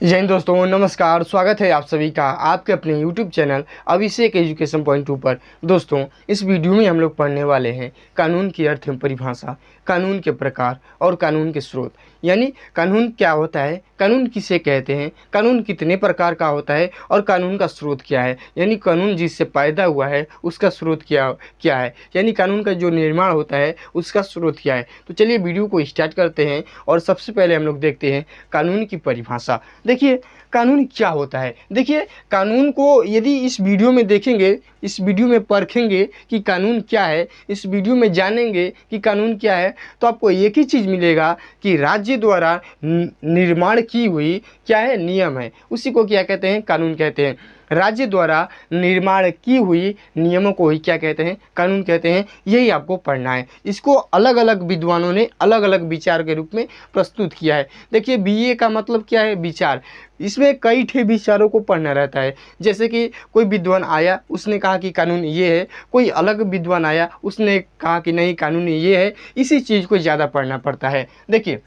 जय हिंद दोस्तों, नमस्कार। स्वागत है आप सभी का आपके अपने YouTube चैनल अभिषेक एजुकेशन पॉइंट 2 पर। दोस्तों, इस वीडियो में हम लोग पढ़ने वाले हैं कानून की अर्थ एवं परिभाषा, कानून के प्रकार और कानून के स्रोत। यानी कानून क्या होता है, कानून किसे कहते हैं, कानून कितने प्रकार का होता है और कानून का स्रोत क्या है। यानी कानून जिससे पैदा हुआ है उसका स्रोत क्या है, यानी कानून का जो निर्माण होता है उसका स्रोत क्या है। तो चलिए वीडियो को स्टार्ट करते हैं और सबसे पहले हम लोग देखते हैं कानून की परिभाषा। देखिए कानून क्या होता है। देखिए कानून को यदि इस वीडियो में देखेंगे, इस वीडियो में परखेंगे कि कानून क्या है, इस वीडियो में जानेंगे कि कानून क्या है, तो आपको एक ही चीज़ मिलेगा कि राज्य द्वारा निर्माण की हुई क्या है, नियम है, उसी को क्या कहते हैं, कानून कहते हैं। राज्य द्वारा निर्माण की हुई नियमों को ही क्या कहते हैं, कानून कहते हैं। यही आपको पढ़ना है। इसको अलग अलग विद्वानों ने अलग अलग विचार के रूप में प्रस्तुत किया है। देखिए बीए का मतलब क्या है, विचार। इसमें कई ठे विचारों को पढ़ना रहता है। जैसे कि कोई विद्वान आया, उसने कहा कि कानून ये है, कोई अलग विद्वान आया, उसने कहा कि नहीं कानून ये है। इसी चीज़ को ज़्यादा पढ़ना पड़ता है। देखिए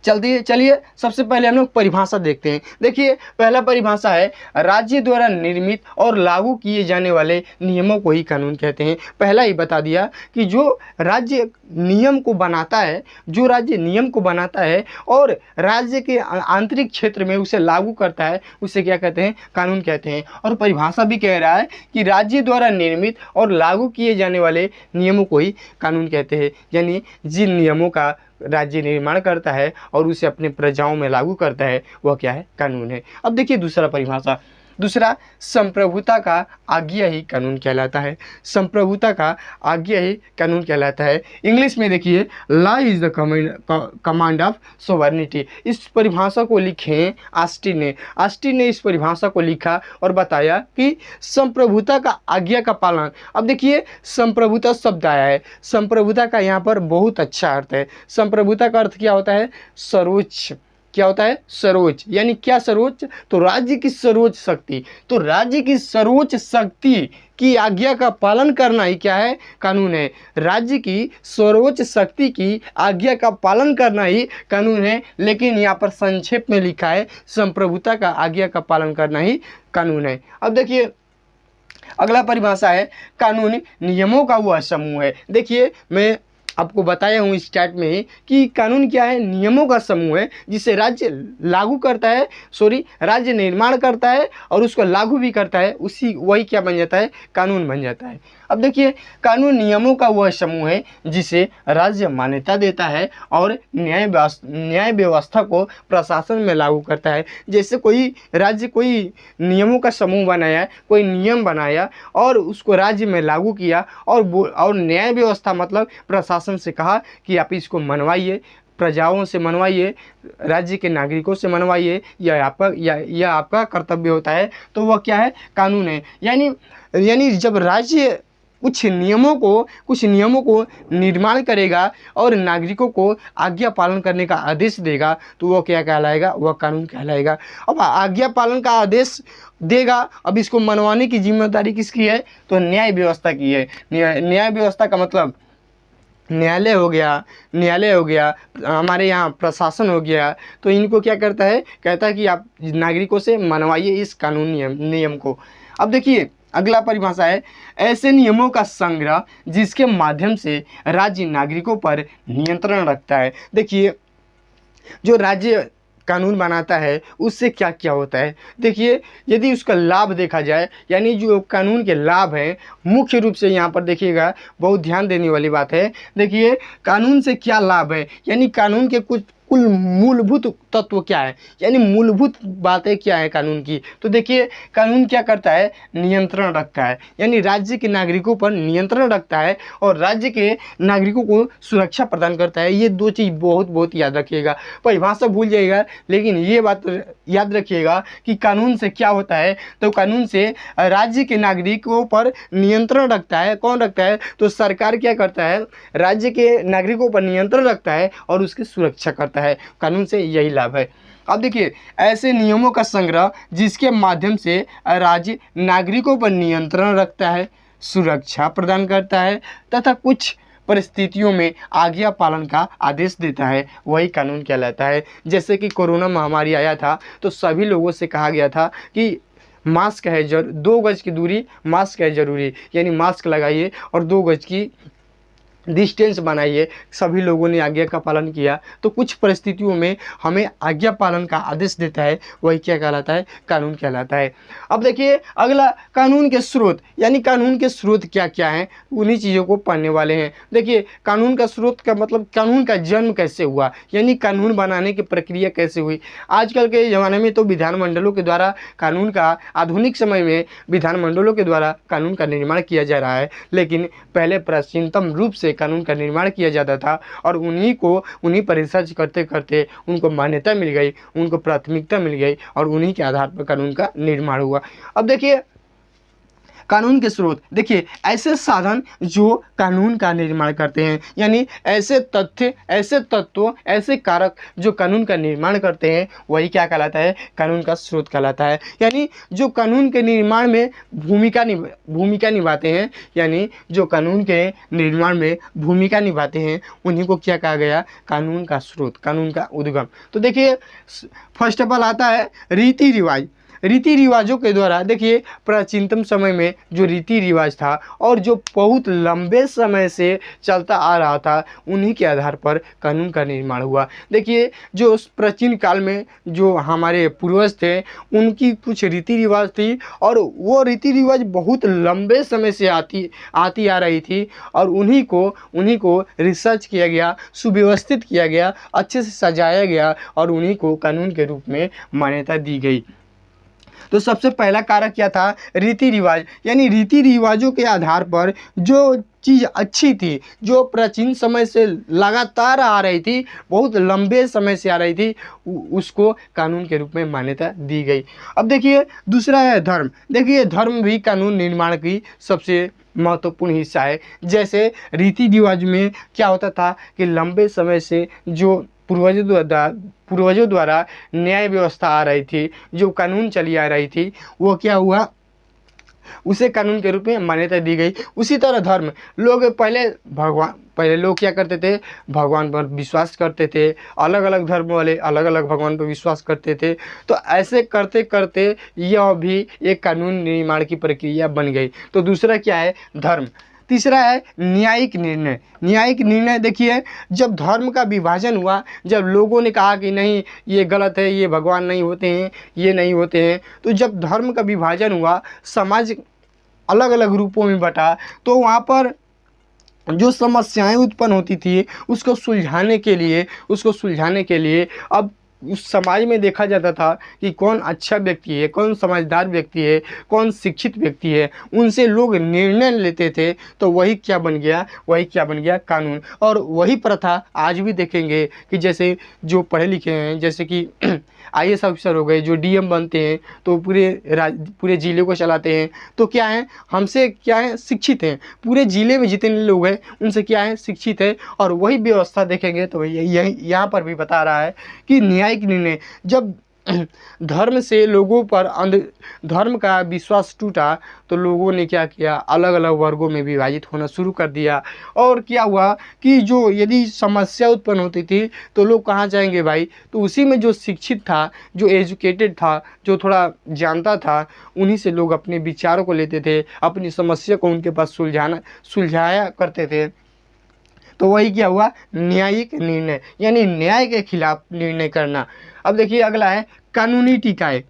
चलिए सबसे पहले हम लोग परिभाषा देखते हैं। देखिए पहला परिभाषा है, राज्य द्वारा निर्मित और लागू किए जाने वाले नियमों को ही कानून कहते हैं। पहला ही बता दिया कि जो राज्य नियम को बनाता है, जो राज्य नियम को बनाता है और राज्य के आंतरिक क्षेत्र में उसे लागू करता है, उसे क्या कहते हैं, कानून कहते हैं। और परिभाषा भी कह रहा है कि राज्य द्वारा निर्मित और लागू किए जाने वाले नियमों को ही कानून कहते हैं। यानी जिन नियमों का राज्य निर्माण करता है और उसे अपने प्रजाओं में लागू करता है वह क्या है, कानून है। अब देखिए दूसरा परिभाषा, दूसरा संप्रभुता का आज्ञा ही कानून कहलाता है। संप्रभुता का आज्ञा ही कानून कहलाता है। इंग्लिश में देखिए law is the command of sovereignty. इस परिभाषा को लिखे ऑस्टिन ने। ऑस्टिन ने इस परिभाषा को लिखा और बताया कि संप्रभुता का आज्ञा का पालन। अब देखिए संप्रभुता शब्द आया है, संप्रभुता का यहाँ पर बहुत अच्छा अर्थ है। संप्रभुता का अर्थ क्या होता है, सर्वोच्च। क्या होता है, सर्वोच्च। यानी क्या सर्वोच्च, तो राज्य की सर्वोच्च शक्ति। तो राज्य की सर्वोच्च शक्ति की आज्ञा का पालन करना ही क्या है, कानून है। राज्य की सर्वोच्च शक्ति की आज्ञा का पालन करना ही कानून है। लेकिन यहाँ पर संक्षेप में लिखा है संप्रभुता का आज्ञा का पालन करना ही कानून है। अब देखिए अगला परिभाषा है, कानून नियमों का वह समूह है। देखिए मैं आपको बताया हूँ स्टार्ट में ही कि कानून क्या है, नियमों का समूह है जिसे राज्य लागू करता है, राज्य निर्माण करता है और उसको लागू भी करता है। वही क्या बन जाता है, कानून बन जाता है। अब देखिए कानून नियमों का वह समूह है जिसे राज्य मान्यता देता है और न्याय व्यवस्था को प्रशासन में लागू करता है। जैसे कोई राज्य कोई नियमों का समूह बनाया, कोई नियम बनाया और उसको राज्य में लागू किया और न्याय व्यवस्था मतलब प्रशासन से कहा कि आप इसको मनवाइए, प्रजाओं से मनवाइए, राज्य के नागरिकों से मनवाइए, यह आपका कर्तव्य होता है। तो वह क्या है, कानून है। यानी जब राज्य कुछ नियमों को निर्माण करेगा और नागरिकों को आज्ञा पालन करने का आदेश देगा तो वह क्या कहलाएगा, वह कानून कहलाएगा। अब आज्ञा पालन का आदेश देगा, अब इसको मनवाने की जिम्मेदारी किसकी है, तो न्याय व्यवस्था की है। न्याय व्यवस्था का मतलब न्यायालय हो गया, हमारे यहाँ प्रशासन हो गया। तो इनको क्या करता है, कहता है कि आप नागरिकों से मनवाइए इस कानूनी नियम को। अब देखिए अगला परिभाषा है, ऐसे नियमों का संग्रह जिसके माध्यम से राज्य नागरिकों पर नियंत्रण रखता है। देखिए जो राज्य कानून बनाता है उससे क्या क्या होता है। देखिए यदि उसका लाभ देखा जाए, यानी जो कानून के लाभ हैं, मुख्य रूप से यहाँ पर देखिएगा बहुत ध्यान देने वाली बात है। देखिए कानून से क्या लाभ है, यानी कानून के कुल मूलभूत तत्व क्या है, यानी मूलभूत बातें क्या है कानून की। तो देखिए कानून क्या करता है, नियंत्रण रखता है, यानी राज्य के नागरिकों पर नियंत्रण रखता है और राज्य के नागरिकों को सुरक्षा प्रदान करता है। ये दो चीज़ बहुत याद रखिएगा। परिभाषा भूल जाइएगा लेकिन ये बात याद रखिएगा कि कानून से क्या होता है, तो कानून से राज्य के नागरिकों पर नियंत्रण रखता है। कौन रखता है, तो सरकार क्या करता है, राज्य के नागरिकों पर नियंत्रण रखता है और उसकी सुरक्षा करता है। कानून से यही लाभ है। अब देखिए ऐसे नियमों का संग्रह जिसके माध्यम से राज्य नागरिकों पर नियंत्रण रखता है, सुरक्षा प्रदान करता है तथा कुछ परिस्थितियों में आज्ञा पालन का आदेश देता है वही कानून कहलाता है। जैसे कि कोरोना महामारी आया था तो सभी लोगों से कहा गया था कि मास्क है 2 गज की दूरी, मास्क है ज़रूरी, यानी मास्क लगाइए और 2 गज की डिस्टेंस बनाइए। सभी लोगों ने आज्ञा का पालन किया। तो कुछ परिस्थितियों में हमें आज्ञा पालन का आदेश देता है वही क्या कहलाता है, कानून कहलाता है। अब देखिए अगला, कानून के स्रोत, यानी कानून के स्रोत क्या क्या हैं उन्हीं चीज़ों को पढ़ने वाले हैं। देखिए कानून का स्रोत का मतलब कानून का जन्म कैसे हुआ, यानी कानून बनाने की प्रक्रिया कैसे हुई। आजकल के ज़माने में तो विधानमंडलों के द्वारा कानून का, आधुनिक समय में विधानमंडलों के द्वारा कानून का निर्माण किया जा रहा है, लेकिन पहले प्राचीनतम रूप से कानून का निर्माण किया जाता था और उन्हीं पर रिसर्च करते करते उनको मान्यता मिल गई, उनको प्राथमिकता मिल गई और उन्हीं के आधार पर कानून का निर्माण हुआ। अब देखिए कानून के स्रोत, देखिए ऐसे साधन जो कानून का निर्माण करते हैं, यानी ऐसे तथ्य, ऐसे तत्व, ऐसे कारक जो कानून का निर्माण करते हैं वही क्या कहलाता है, कानून का स्रोत कहलाता है। यानी जो कानून के निर्माण में भूमिका निभाते हैं, यानी जो कानून के निर्माण में भूमिका निभाते हैं उन्हीं को क्या कहा गया, कानून का स्रोत, कानून का उद्गम। तो देखिए फर्स्ट ऑफ ऑल आता है रीति रिवाज। रीति रिवाजों के द्वारा, देखिए प्राचीनतम समय में जो रीति रिवाज था और जो बहुत लंबे समय से चलता आ रहा था उन्हीं के आधार पर कानून का निर्माण हुआ। देखिए जो प्राचीन काल में जो हमारे पूर्वज थे उनकी कुछ रीति रिवाज थी और वो रीति रिवाज बहुत लंबे समय से आती आ रही थी और उन्हीं को रिसर्च किया गया, सुव्यवस्थित किया गया, अच्छे से सजाया गया और उन्हीं को कानून के रूप में मान्यता दी गई। तो सबसे पहला कारक क्या था, रीति रिवाज। यानी रीति रिवाजों के आधार पर जो चीज़ अच्छी थी, जो प्राचीन समय से लगातार आ रही थी, बहुत लंबे समय से आ रही थी, उसको कानून के रूप में मान्यता दी गई। अब देखिए दूसरा है धर्म। देखिए धर्म भी कानून निर्माण की सबसे महत्वपूर्ण हिस्सा है। जैसे रीति रिवाज में क्या होता था कि लंबे समय से जो पूर्वजों द्वारा न्याय व्यवस्था आ रही थी, जो कानून चली आ रही थी, वो क्या हुआ, उसे कानून के रूप में मान्यता दी गई। उसी तरह धर्म, पहले लोग क्या करते थे, भगवान पर विश्वास करते थे, अलग अलग धर्म वाले अलग अलग भगवान पर विश्वास करते थे। तो ऐसे करते करते यह भी एक कानून निर्माण की प्रक्रिया बन गई। तो दूसरा क्या है, धर्म। तीसरा है न्यायिक निर्णय। न्यायिक निर्णय, देखिए जब धर्म का विभाजन हुआ, जब लोगों ने कहा कि नहीं ये गलत है, ये भगवान नहीं होते हैं, ये नहीं होते हैं, तो जब धर्म का विभाजन हुआ, समाज अलग अलग रूपों में बटा, तो वहाँ पर जो समस्याएं उत्पन्न होती थी उसको सुलझाने के लिए अब उस समाज में देखा जाता था कि कौन अच्छा व्यक्ति है, कौन समझदार व्यक्ति है, कौन शिक्षित व्यक्ति है, उनसे लोग निर्णय लेते थे। तो वही क्या बन गया कानून। और वही प्रथा आज भी देखेंगे कि जैसे जो पढ़े लिखे हैं, जैसे कि IAS ऑफिसर हो गए, जो DM बनते हैं, तो पूरे ज़िले को चलाते हैं। तो क्या है, हमसे क्या है, शिक्षित हैं। पूरे ज़िले में जितने लोग हैं उनसे क्या है, शिक्षित है। और वही व्यवस्था देखेंगे तो यहाँ पर भी बता रहा है कि न्यायिक निर्णय, जब धर्म से लोगों पर धर्म का विश्वास टूटा तो लोगों ने क्या किया, अलग अलग वर्गों में विभाजित होना शुरू कर दिया। और क्या हुआ कि जो यदि समस्या उत्पन्न होती थी तो लोग कहाँ जाएंगे भाई, तो उसी में जो शिक्षित था, जो एजुकेटेड था, जो थोड़ा जानता था, उन्हीं से लोग अपने विचारों को लेते थे, अपनी समस्या को उनके पास सुलझाया करते थे। तो वही क्या हुआ, न्यायिक निर्णय, यानी न्याय के खिलाफ निर्णय करना। अब देखिए अगला है कानूनी टिकाए।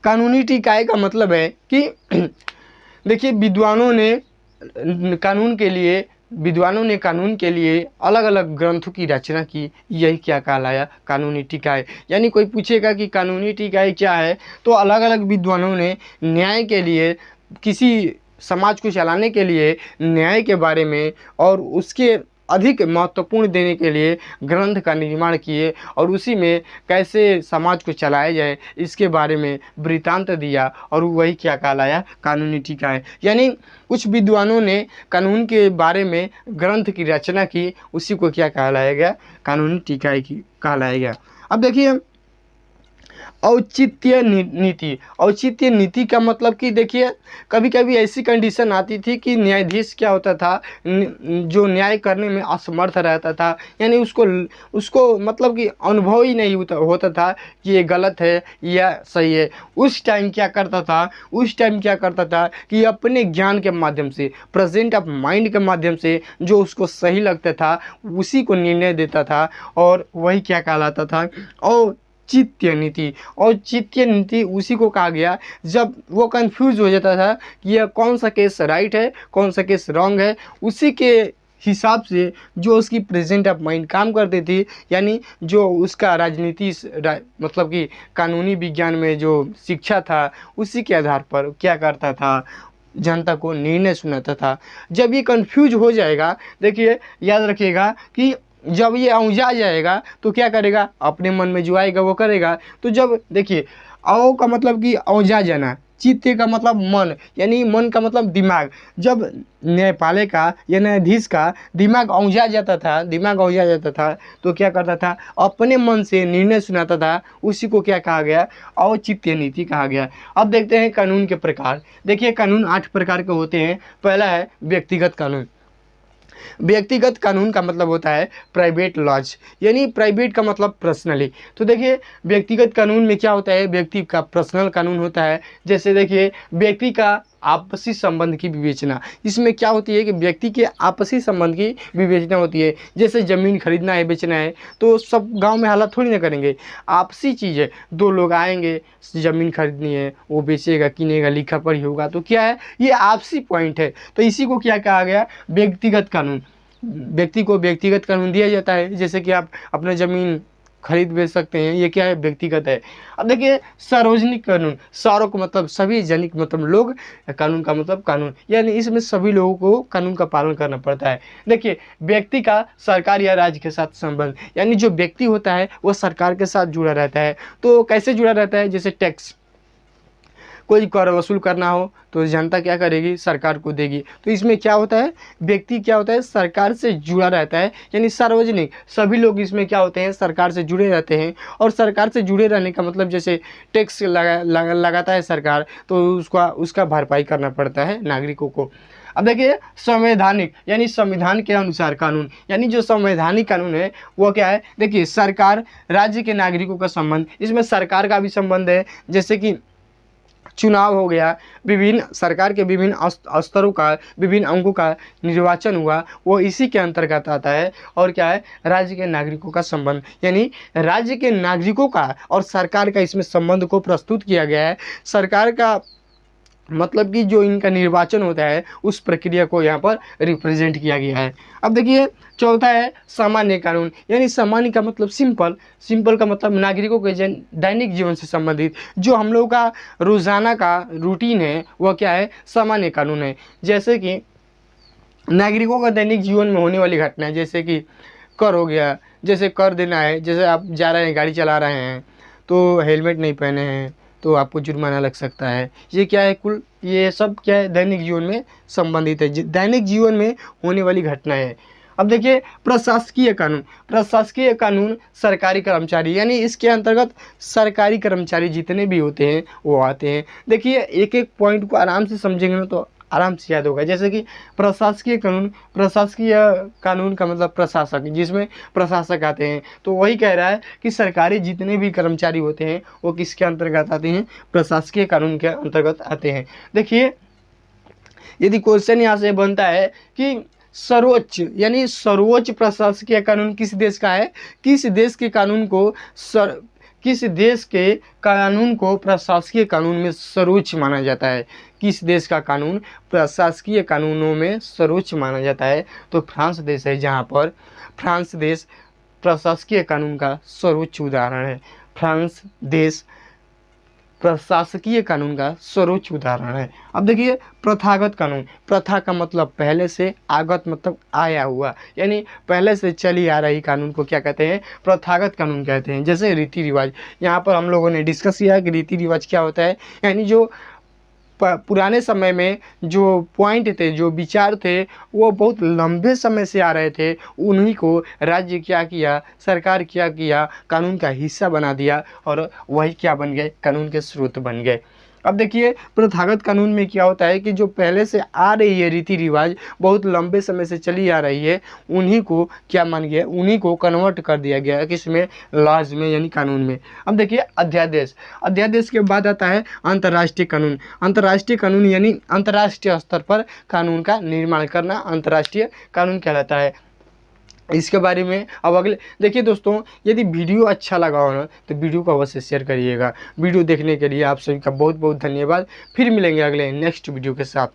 कानूनी टिकाए का मतलब है कि देखिए विद्वानों ने कानून के लिए अलग अलग ग्रंथों की रचना की, यही क्या कहलाया, कानूनी टिकाए। यानी कोई पूछेगा कि कानूनी टिकाए क्या है, तो अलग अलग विद्वानों ने न्याय के लिए, किसी समाज को चलाने के लिए न्याय के बारे में और उसके अधिक महत्वपूर्ण देने के लिए ग्रंथ का निर्माण किए और उसी में कैसे समाज को चलाया जाए इसके बारे में वृत्तांत दिया और वही क्या कहलाया, कानूनी टिकाए। यानी कुछ विद्वानों ने कानून के बारे में ग्रंथ की रचना की, उसी को क्या कहलाया गया, कानूनी टिकाए की कहलाया गया। अब देखिए औचित्य नीति। औचित्य नीति का मतलब कि देखिए कभी कभी ऐसी कंडीशन आती थी कि न्यायाधीश क्या होता था, जो न्याय करने में असमर्थ रहता था, यानी उसको उसको मतलब कि अनुभव ही नहीं होता था कि ये गलत है या सही है। उस टाइम क्या करता था कि अपने ज्ञान के माध्यम से, प्रेजेंट ऑफ माइंड के माध्यम से जो उसको सही लगता था उसी को निर्णय देता था, और वही क्या कहलाता था, औचित्य नीति। औचित्य नीति उसी को कहा गया जब वो कंफ्यूज हो जाता था कि यह कौन सा केस राइट है, कौन सा केस रॉन्ग है, उसी के हिसाब से जो उसकी प्रेजेंट ऑफ माइंड काम करती थी, यानी जो उसका मतलब कि कानूनी विज्ञान में जो शिक्षा था उसी के आधार पर क्या करता था, जनता को निर्णय सुनाता था। जब ये कंफ्यूज हो जाएगा, देखिए याद रखिएगा कि जब ये औंजा जाएगा तो क्या करेगा, अपने मन में जो आएगा वो करेगा। तो जब देखिए औ का मतलब कि औंजा जाना, चित्त का मतलब मन, यानी मन का मतलब दिमाग। जब न्यायपालिका या न्यायाधीश का दिमाग औंजा जाता था तो क्या करता था, अपने मन से निर्णय सुनाता था, उसी को क्या कहा गया, औचित्य नीति कहा गया। अब देखते हैं कानून के प्रकार। देखिए कानून 8 प्रकार के होते हैं। पहला है व्यक्तिगत कानून। व्यक्तिगत कानून का मतलब होता है प्राइवेट लॉज, यानी प्राइवेट का मतलब पर्सनली। तो देखिए व्यक्तिगत कानून में क्या होता है, व्यक्ति का पर्सनल कानून होता है। जैसे देखिए व्यक्ति का आपसी संबंध की विवेचना, इसमें क्या होती है कि व्यक्ति के आपसी संबंध की विवेचना होती है। जैसे ज़मीन खरीदना है, बेचना है, तो सब गांव में हालत थोड़ी ना करेंगे, आपसी चीज़ है। 2 लोग आएंगे, ज़मीन खरीदनी है, वो बेचेगा, किनेगा, लिखा पढ़ी होगा, तो क्या है, ये आपसी पॉइंट है। तो इसी को क्या कहा गया, व्यक्तिगत कानून। व्यक्ति को व्यक्तिगत कानून दिया जाता है, जैसे कि आप अपना ज़मीन खरीद बेच सकते हैं, ये क्या है, व्यक्तिगत है। अब देखिए सार्वजनिक कानून, सार्वक मतलब सभी, जनिक मतलब लोग, कानून का मतलब कानून, यानी इसमें सभी लोगों को कानून का पालन करना पड़ता है। देखिए व्यक्ति का सरकार या राज्य के साथ संबंध, यानी जो व्यक्ति होता है वो सरकार के साथ जुड़ा रहता है। तो कैसे जुड़ा रहता है, जैसे टैक्स, कोई कर वसूल करना हो तो जनता क्या करेगी, सरकार को देगी। तो इसमें क्या होता है, व्यक्ति क्या होता है, सरकार से जुड़ा रहता है, यानी सार्वजनिक, सभी लोग इसमें क्या होते हैं, सरकार से जुड़े रहते हैं। और सरकार से जुड़े रहने का मतलब जैसे टैक्स लगाता है सरकार, तो उसका भरपाई करना पड़ता है नागरिकों को। अब देखिए संवैधानिक, यानी संविधान के अनुसार कानून, यानी जो संवैधानिक कानून है वो क्या है, देखिए सरकार राज्य के नागरिकों का संबंध, इसमें सरकार का भी संबंध है। जैसे कि चुनाव हो गया, विभिन्न सरकार के विभिन्न स्तरों का, विभिन्न अंगों का निर्वाचन हुआ, वो इसी के अंतर्गत आता है। और क्या है, राज्य के नागरिकों का संबंध, यानी राज्य के नागरिकों का और सरकार का इसमें संबंध को प्रस्तुत किया गया है। सरकार का मतलब कि जो इनका निर्वाचन होता है उस प्रक्रिया को यहाँ पर रिप्रेजेंट किया गया है। अब देखिए चौथा है सामान्य कानून, यानी सामान्य का मतलब सिंपल का मतलब नागरिकों के दैनिक जीवन से संबंधित, जो हम लोगों का रोज़ाना का रूटीन है वह क्या है, सामान्य कानून है। जैसे कि नागरिकों का दैनिक जीवन में होने वाली घटना, जैसे कि कर हो गया, जैसे कर देना है, जैसे आप जा रहे हैं, गाड़ी चला रहे हैं तो हेलमेट नहीं पहने हैं तो आपको जुर्माना लग सकता है। ये क्या है, कुल ये सब क्या है, दैनिक जीवन में संबंधित है, दैनिक जीवन में होने वाली घटना है। अब देखिए प्रशासकीय कानून सरकारी कर्मचारी, यानी इसके अंतर्गत सरकारी कर्मचारी जितने भी होते हैं वो आते हैं। देखिए एक एक पॉइंट को आराम से समझेंगे ना तो आराम से याद होगा। जैसे कि प्रशासकीय कानून का मतलब प्रशासक, जिसमें प्रशासक आते हैं। तो वही कह रहा है कि सरकारी जितने भी कर्मचारी होते हैं वो किसके अंतर्गत आते हैं, प्रशासकीय कानून के अंतर्गत आते हैं। देखिए यदि क्वेश्चन यहाँ से बनता है कि सर्वोच्च, यानी सर्वोच्च प्रशासकीय कानून किस देश का है, किस देश के कानून को प्रशासकीय कानून में सर्वोच्च माना जाता है, किस देश का कानून प्रशासकीय कानूनों में सर्वोच्च माना जाता है, तो फ्रांस देश है, जहाँ पर फ्रांस देश प्रशासकीय कानून का सर्वोच्च उदाहरण है। फ्रांस देश प्रशासकीय कानून का सर्वोच्च उदाहरण है। अब देखिए प्रथागत कानून, प्रथा का मतलब पहले से, आगत मतलब आया हुआ, यानी पहले से चली आ रही कानून को क्या कहते हैं, प्रथागत कानून कहते हैं। जैसे रीति रिवाज, यहाँ पर हम लोगों ने डिस्कस किया कि रीति रिवाज क्या होता है, यानी जो पुराने समय में जो पॉइंट थे, जो विचार थे, वो बहुत लंबे समय से आ रहे थे, उन्हीं को राज्य क्या किया, सरकार क्या किया, कानून का हिस्सा बना दिया और वही क्या बन गए, कानून के स्रोत बन गए। अब देखिए प्रथागत कानून में क्या होता है कि जो पहले से आ रही है रीति रिवाज, बहुत लंबे समय से चली आ रही है, उन्हीं को क्या मान गया, उन्हीं को कन्वर्ट कर दिया गया है किसमें, लॉज में, यानी कानून में। अब देखिए अध्यादेश, अध्यादेश के बाद आता है अंतर्राष्ट्रीय कानून। अंतर्राष्ट्रीय कानून यानी अंतर्राष्ट्रीय स्तर पर कानून का निर्माण करना अंतर्राष्ट्रीय कानून कहलाता है। इसके बारे में अब अगले देखिए दोस्तों, यदि वीडियो अच्छा लगा हो ना तो वीडियो को अवश्य शेयर करिएगा। वीडियो देखने के लिए आप सभी का बहुत बहुत धन्यवाद। फिर मिलेंगे अगले नेक्स्ट वीडियो के साथ।